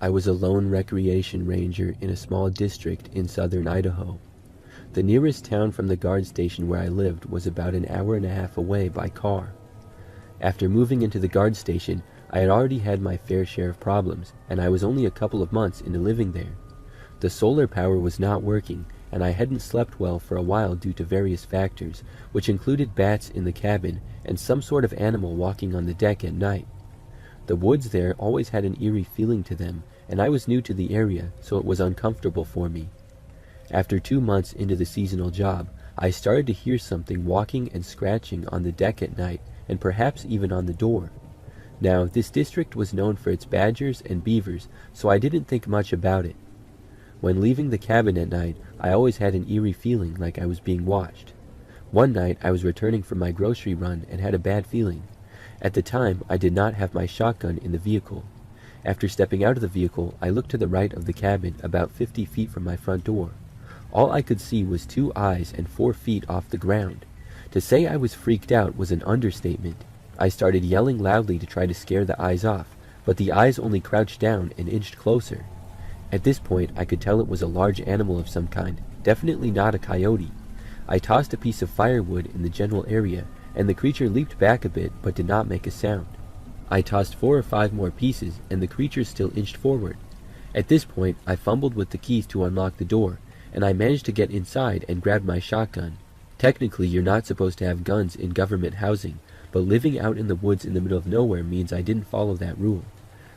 I was a lone recreation ranger in a small district in southern Idaho. The nearest town from the guard station where I lived was about an hour and a half away by car. After moving into the guard station, I had already had my fair share of problems, and I was only a couple of months into living there. The solar power was not working, and I hadn't slept well for a while due to various factors, which included bats in the cabin and some sort of animal walking on the deck at night. The woods there always had an eerie feeling to them, and I was new to the area, so it was uncomfortable for me. After 2 months into the seasonal job, I started to hear something walking and scratching on the deck at night, and perhaps even on the door. Now, this district was known for its badgers and beavers, so I didn't think much about it. When leaving the cabin at night, I always had an eerie feeling like I was being watched. One night, I was returning from my grocery run and had a bad feeling. At the time, I did not have my shotgun in the vehicle. After stepping out of the vehicle, I looked to the right of the cabin about 50 feet from my front door. All I could see was 2 eyes and 4 feet off the ground. To say I was freaked out was an understatement. I started yelling loudly to try to scare the eyes off, but the eyes only crouched down and inched closer. At this point, I could tell it was a large animal of some kind, definitely not a coyote. I tossed a piece of firewood in the general area, and the creature leaped back a bit but did not make a sound. I tossed 4 or 5 more pieces, and the creature still inched forward. At this point, I fumbled with the keys to unlock the door, and I managed to get inside and grabbed my shotgun. Technically, you're not supposed to have guns in government housing, but living out in the woods in the middle of nowhere means I didn't follow that rule.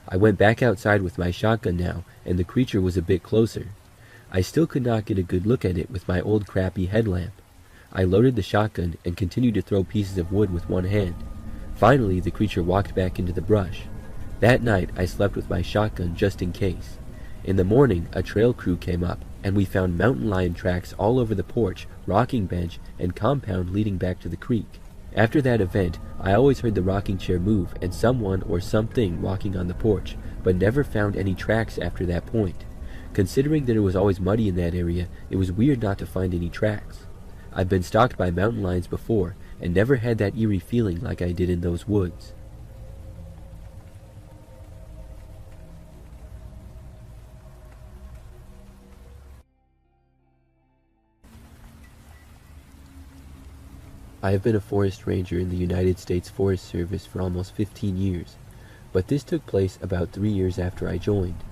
I went back outside with my shotgun now, and the creature was a bit closer. I still could not get a good look at it with my old crappy headlamp. I loaded the shotgun and continued to throw pieces of wood with one hand. Finally, the creature walked back into the brush. That night, I slept with my shotgun just in case. In the morning, a trail crew came up, and we found mountain lion tracks all over the porch, rocking bench, and compound leading back to the creek. After that event, I always heard the rocking chair move and someone or something walking on the porch, but never found any tracks after that point. Considering that it was always muddy in that area, it was weird not to find any tracks. I've been stalked by mountain lions before, and never had that eerie feeling like I did in those woods. I have been a forest ranger in the United States Forest Service for almost 15 years, but this took place about 3 years after I joined.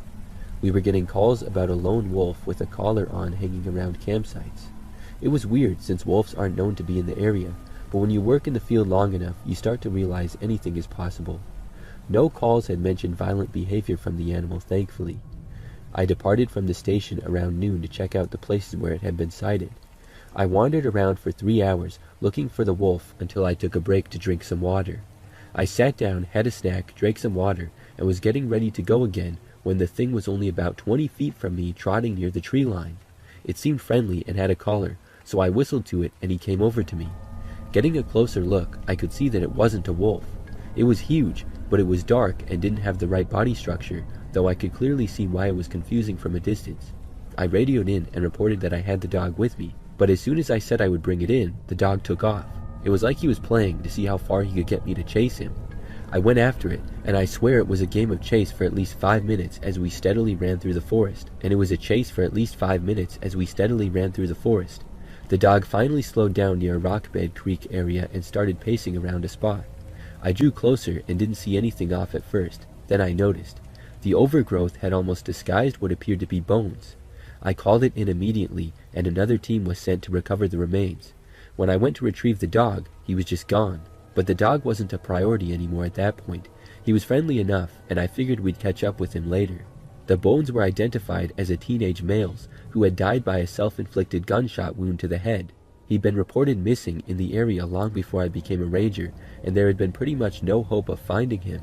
We were getting calls about a lone wolf with a collar on hanging around campsites. It was weird since wolves aren't known to be in the area, but when you work in the field long enough, you start to realize anything is possible. No calls had mentioned violent behavior from the animal, thankfully. I departed from the station around noon to check out the places where it had been sighted. I wandered around for 3 hours, looking for the wolf until I took a break to drink some water. I sat down, had a snack, drank some water, and was getting ready to go again when the thing was only about 20 feet from me, trotting near the tree line. It seemed friendly and had a collar, so I whistled to it and he came over to me. Getting a closer look, I could see that it wasn't a wolf. It was huge, but it was dark and didn't have the right body structure, though I could clearly see why it was confusing from a distance. I radioed in and reported that I had the dog with me, but as soon as I said I would bring it in, the dog took off. It was like he was playing to see how far he could get me to chase him. I went after it, and I swear it was a game of chase for at least 5 minutes as we steadily ran through the forest. The dog finally slowed down near a rockbed creek area and started pacing around a spot. I drew closer and didn't see anything off at first. Then I noticed. The overgrowth had almost disguised what appeared to be bones. I called it in immediately, and another team was sent to recover the remains. When I went to retrieve the dog, he was just gone. But the dog wasn't a priority anymore at that point. He was friendly enough, and I figured we'd catch up with him later. The bones were identified as a teenage male's who had died by a self-inflicted gunshot wound to the head. He'd been reported missing in the area long before I became a ranger, and there had been pretty much no hope of finding him.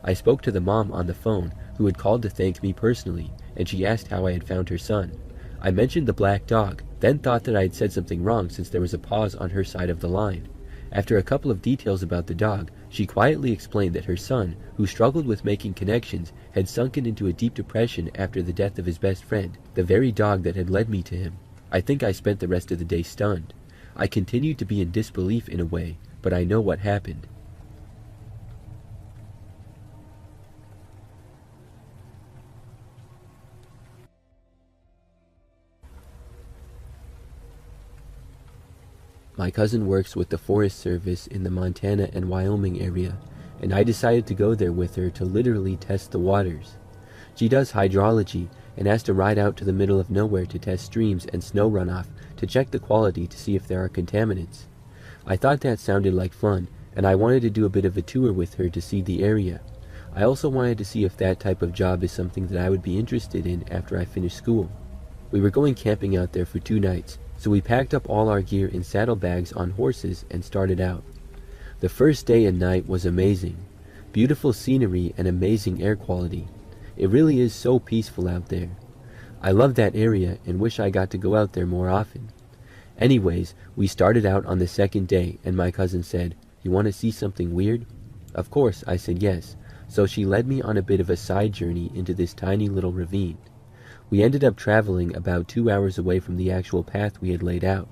I spoke to the mom on the phone, who had called to thank me personally, and she asked how I had found her son. I mentioned the black dog, then thought that I had said something wrong since there was a pause on her side of the line. After a couple of details about the dog, she quietly explained that her son, who struggled with making connections, had sunken into a deep depression after the death of his best friend, the very dog that had led me to him. I think I spent the rest of the day stunned. I continued to be in disbelief in a way, but I know what happened. My cousin works with the Forest Service in the Montana and Wyoming area, and I decided to go there with her to literally test the waters. She does hydrology and has to ride out to the middle of nowhere to test streams and snow runoff to check the quality to see if there are contaminants. I thought that sounded like fun, and I wanted to do a bit of a tour with her to see the area. I also wanted to see if that type of job is something that I would be interested in after I finished school. We were going camping out there for 2 nights, so we packed up all our gear in saddlebags on horses and started out. The first day and night was amazing. Beautiful scenery and amazing air quality. It really is so peaceful out there. I love that area and wish I got to go out there more often. Anyways, we started out on the second day and my cousin said, "You want to see something weird?" Of course, I said yes, so she led me on a bit of a side journey into this tiny little ravine. We ended up traveling about 2 hours away from the actual path we had laid out.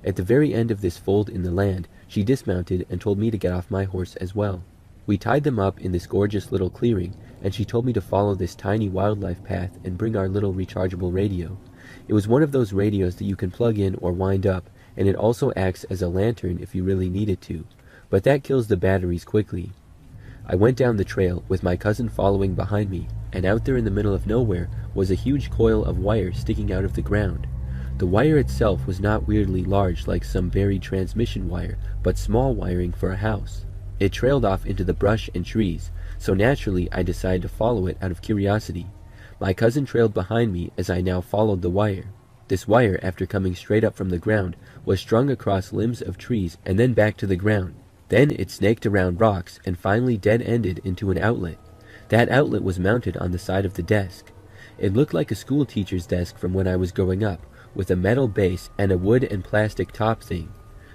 At the very end of this fold in the land, she dismounted and told me to get off my horse as well. We tied them up in this gorgeous little clearing, and she told me to follow this tiny wildlife path and bring our little rechargeable radio. It was one of those radios that you can plug in or wind up, and it also acts as a lantern if you really need it to, but that kills the batteries quickly. I went down the trail with my cousin following behind me, and out there in the middle of nowhere was a huge coil of wire sticking out of the ground. The wire itself was not weirdly large like some buried transmission wire, but small wiring for a house. It trailed off into the brush and trees, so naturally I decided to follow it out of curiosity. My cousin trailed behind me as I now followed the wire. This wire, after coming straight up from the ground, was strung across limbs of trees and then back to the ground. Then it snaked around rocks and finally dead-ended into an outlet. That outlet was mounted on the side of the desk. It looked like a school teacher's desk from when I was growing up, with a metal base and a wood and plastic top thing.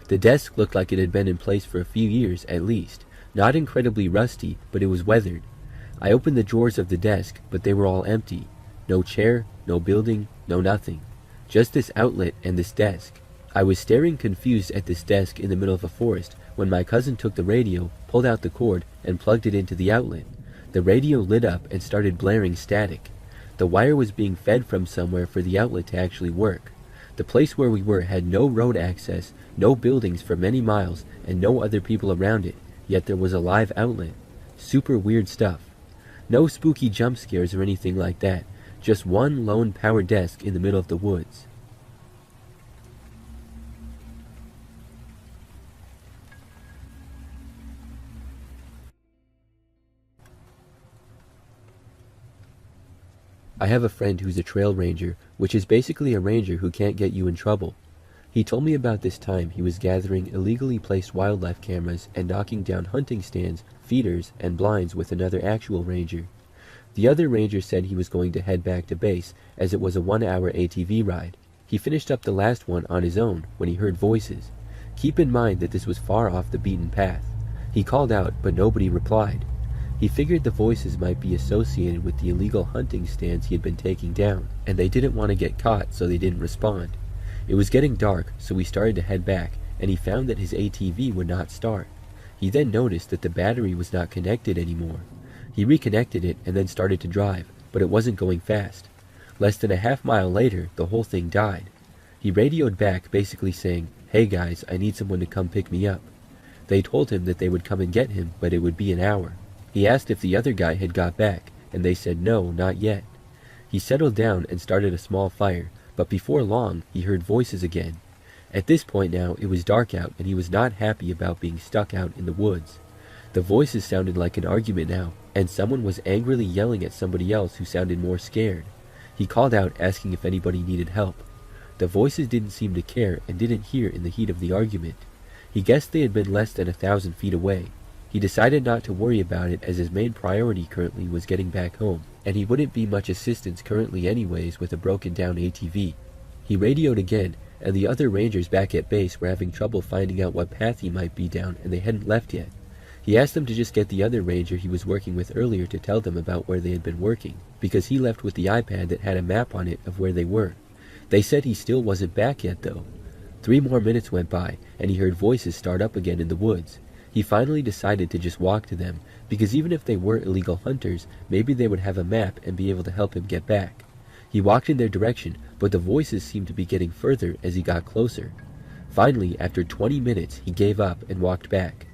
The desk looked like it had been in place for a few years at least, not incredibly rusty, but it was weathered. I opened the drawers of the desk, but they were all empty. No chair, no building, no nothing. Just this outlet and this desk. I was staring confused at this desk in the middle of a forest when my cousin took the radio, pulled out the cord, and plugged it into the outlet. The radio lit up and started blaring static. The wire was being fed from somewhere for the outlet to actually work. The place where we were had no road access, no buildings for many miles, and no other people around it, yet there was a live outlet. Super weird stuff. No spooky jump scares or anything like that, just one lone power desk in the middle of the woods. I have a friend who's a trail ranger, which is basically a ranger who can't get you in trouble. He told me about this time he was gathering illegally placed wildlife cameras and knocking down hunting stands, feeders, and blinds with another actual ranger. The other ranger said he was going to head back to base as it was a 1-hour ATV ride. He finished up the last one on his own when he heard voices. Keep in mind that this was far off the beaten path. He called out, but nobody replied. He figured the voices might be associated with the illegal hunting stands he had been taking down, and they didn't want to get caught, so they didn't respond. It was getting dark, so he started to head back, and he found that his ATV would not start. He then noticed that the battery was not connected anymore. He reconnected it and then started to drive, but it wasn't going fast. Less than a half-mile later, the whole thing died. He radioed back, basically saying, "Hey guys, I need someone to come pick me up." They told him that they would come and get him, but it would be an hour. He asked if the other guy had got back, and they said no, not yet. He settled down and started a small fire, but before long, he heard voices again. At this point now, it was dark out, and he was not happy about being stuck out in the woods. The voices sounded like an argument now, and someone was angrily yelling at somebody else who sounded more scared. He called out asking if anybody needed help. The voices didn't seem to care and didn't hear in the heat of the argument. He guessed they had been less than 1,000 feet away. He decided not to worry about it as his main priority currently was getting back home, and he wouldn't be much assistance currently anyways with a broken down ATV. He radioed again, and the other rangers back at base were having trouble finding out what path he might be down, and they hadn't left yet. He asked them to just get the other ranger he was working with earlier to tell them about where they had been working, because he left with the iPad that had a map on it of where they were. They said he still wasn't back yet though. 3 more minutes went by, and he heard voices start up again in the woods. He finally decided to just walk to them, because even if they were illegal hunters, maybe they would have a map and be able to help him get back. He walked in their direction, but the voices seemed to be getting further as he got closer. Finally, after 20 minutes, he gave up and walked back.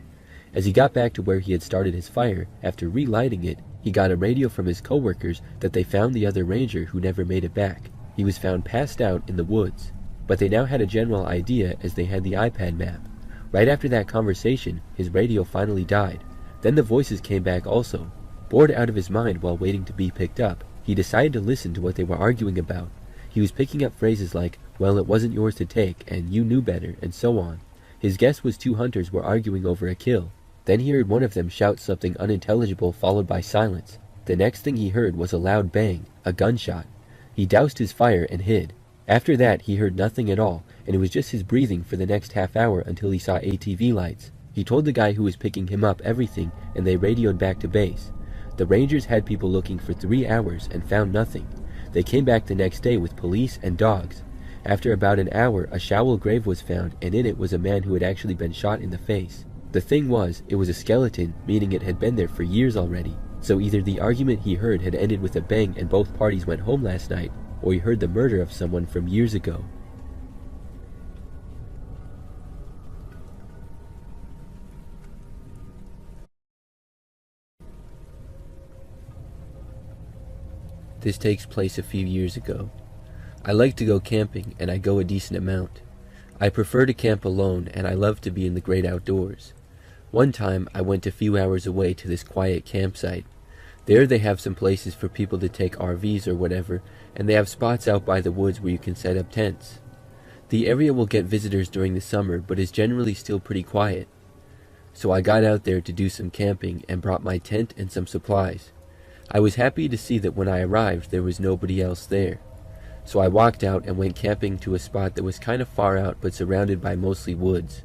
As he got back to where he had started his fire, after relighting it, he got a radio from his coworkers that they found the other ranger who never made it back. He was found passed out in the woods, but they now had a general idea as they had the iPad map. Right after that conversation, his radio finally died. Then the voices came back also. Bored out of his mind while waiting to be picked up, he decided to listen to what they were arguing about. He was picking up phrases like, "Well, it wasn't yours to take," and "you knew better," and so on. His guess was two hunters were arguing over a kill. Then he heard one of them shout something unintelligible followed by silence. The next thing he heard was a loud bang, a gunshot. He doused his fire and hid. After that, he heard nothing at all, and it was just his breathing for the next half hour until he saw ATV lights. He told the guy who was picking him up everything, and they radioed back to base. The Rangers had people looking for 3 hours and found nothing. They came back the next day with police and dogs. After about an hour, a shallow grave was found, and in it was a man who had actually been shot in the face. The thing was, it was a skeleton, meaning it had been there for years already. So either the argument he heard had ended with a bang and both parties went home last night, or he heard the murder of someone from years ago. This takes place a few years ago. I like to go camping, and I go a decent amount. I prefer to camp alone, and I love to be in the great outdoors. One time, I went a few hours away to this quiet campsite. There they have some places for people to take RVs or whatever, and they have spots out by the woods where you can set up tents. The area will get visitors during the summer, but is generally still pretty quiet. So I got out there to do some camping and brought my tent and some supplies. I was happy to see that when I arrived there was nobody else there. So I walked out and went camping to a spot that was kind of far out but surrounded by mostly woods.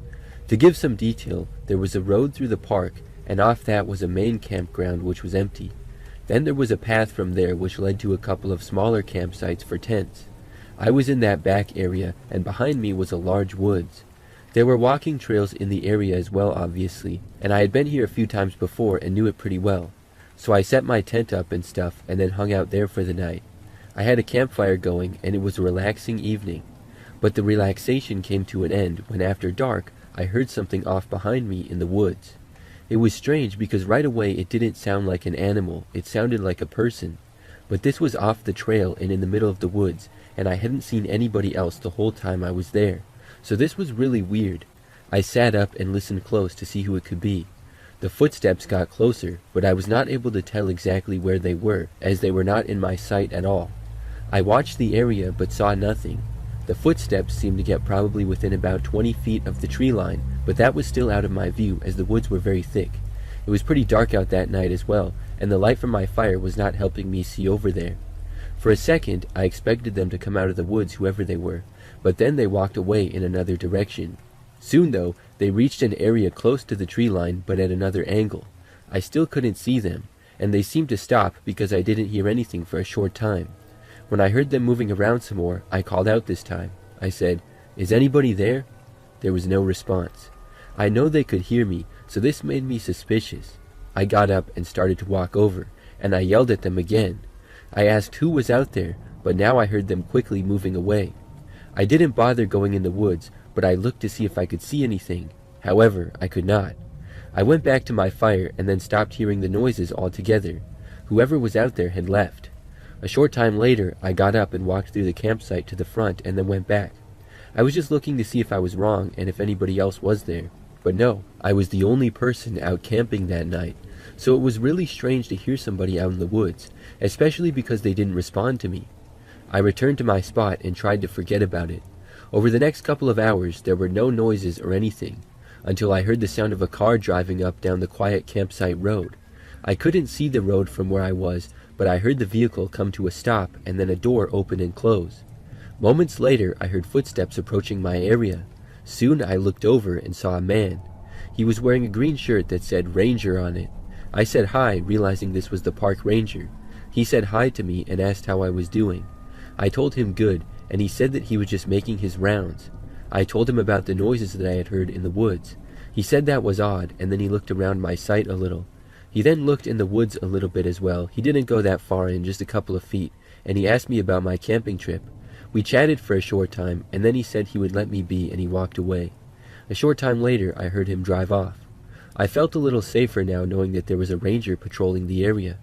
To give some detail, there was a road through the park, and off that was a main campground which was empty. Then there was a path from there which led to a couple of smaller campsites for tents. I was in that back area, and behind me was a large woods. There were walking trails in the area as well, obviously, and I had been here a few times before and knew it pretty well. So I set my tent up and stuff and then hung out there for the night. I had a campfire going, and it was a relaxing evening. But the relaxation came to an end when after dark I heard something off behind me in the woods. It was strange because right away it didn't sound like an animal, it sounded like a person. But this was off the trail and in the middle of the woods, and I hadn't seen anybody else the whole time I was there. So this was really weird. I sat up and listened close to see who it could be. The footsteps got closer, but I was not able to tell exactly where they were, as they were not in my sight at all. I watched the area but saw nothing. The footsteps seemed to get probably within about 20 feet of the tree line, but that was still out of my view as the woods were very thick. It was pretty dark out that night as well, and the light from my fire was not helping me see over there. For a second, I expected them to come out of the woods, whoever they were, but then they walked away in another direction. Soon, though, they reached an area close to the tree line, but at another angle. I still couldn't see them, and they seemed to stop because I didn't hear anything for a short time. When I heard them moving around some more, I called out this time. I said, "Is anybody there?" There was no response. I know they could hear me, so this made me suspicious. I got up and started to walk over, and I yelled at them again. I asked who was out there, but now I heard them quickly moving away. I didn't bother going in the woods, but I looked to see if I could see anything. However, I could not. I went back to my fire and then stopped hearing the noises altogether. Whoever was out there had left. A short time later, I got up and walked through the campsite to the front and then went back. I was just looking to see if I was wrong and if anybody else was there. But no, I was the only person out camping that night, so it was really strange to hear somebody out in the woods, especially because they didn't respond to me. I returned to my spot and tried to forget about it. Over the next couple of hours, there were no noises or anything, until I heard the sound of a car driving up down the quiet campsite road. I couldn't see the road from where I was, but I heard the vehicle come to a stop and then a door open and close. Moments later, I heard footsteps approaching my area. Soon I looked over and saw a man. He was wearing a green shirt that said Ranger on it. I said hi, realizing this was the park ranger. He said hi to me and asked how I was doing. I told him good, and he said that he was just making his rounds. I told him about the noises that I had heard in the woods. He said that was odd, and then he looked around my site a little. He then looked in the woods a little bit as well. He didn't go that far in, just a couple of feet, and he asked me about my camping trip. We chatted for a short time, and then he said he would let me be, and he walked away. A short time later, I heard him drive off. I felt a little safer now knowing that there was a ranger patrolling the area.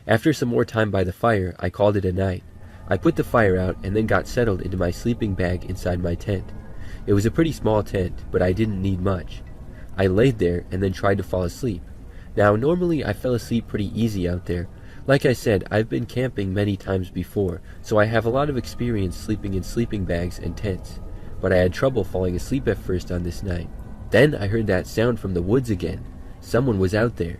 After some more time by the fire, I called it a night. I put the fire out and then got settled into my sleeping bag inside my tent. It was a pretty small tent, but I didn't need much. I laid there and then tried to fall asleep. Now, normally I fell asleep pretty easy out there. Like I said, I've been camping many times before, so I have a lot of experience sleeping in sleeping bags and tents. But I had trouble falling asleep at first on this night. Then I heard that sound from the woods again. Someone was out there.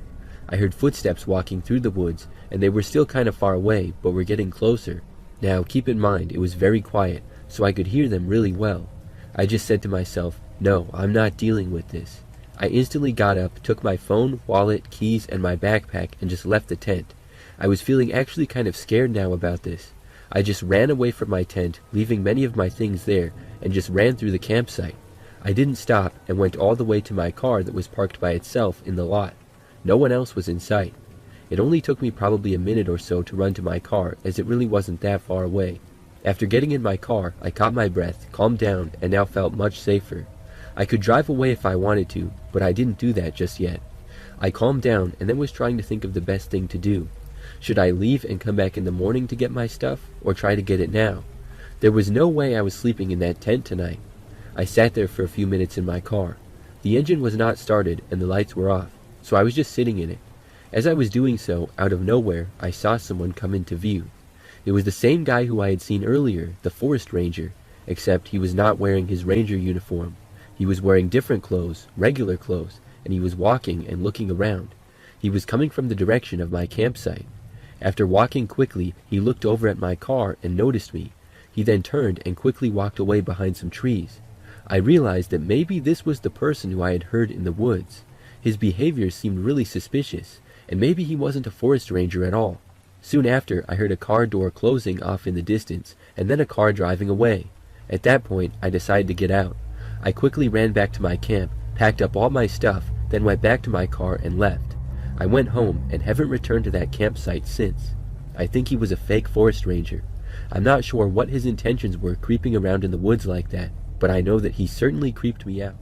I heard footsteps walking through the woods, and they were still kind of far away, but were getting closer. Now, keep in mind, it was very quiet, so I could hear them really well. I just said to myself, no, I'm not dealing with this. I instantly got up, took my phone, wallet, keys, and my backpack, and just left the tent. I was feeling actually kind of scared now about this. I just ran away from my tent, leaving many of my things there, and just ran through the campsite. I didn't stop and went all the way to my car that was parked by itself in the lot. No one else was in sight. It only took me probably a minute or so to run to my car, as it really wasn't that far away. After getting in my car, I caught my breath, calmed down, and now felt much safer. I could drive away if I wanted to, but I didn't do that just yet. I calmed down and then was trying to think of the best thing to do. Should I leave and come back in the morning to get my stuff, or try to get it now? There was no way I was sleeping in that tent tonight. I sat there for a few minutes in my car. The engine was not started and the lights were off, so I was just sitting in it. As I was doing so, out of nowhere, I saw someone come into view. It was the same guy who I had seen earlier, the forest ranger, except he was not wearing his ranger uniform. He was wearing different clothes, regular clothes, and he was walking and looking around. He was coming from the direction of my campsite. After walking quickly, he looked over at my car and noticed me. He then turned and quickly walked away behind some trees. I realized that maybe this was the person who I had heard in the woods. His behavior seemed really suspicious, and maybe he wasn't a forest ranger at all. Soon after, I heard a car door closing off in the distance, and then a car driving away. At that point, I decided to get out. I quickly ran back to my camp, packed up all my stuff, then went back to my car and left. I went home and haven't returned to that campsite since. I think he was a fake forest ranger. I'm not sure what his intentions were creeping around in the woods like that, but I know that he certainly creeped me out.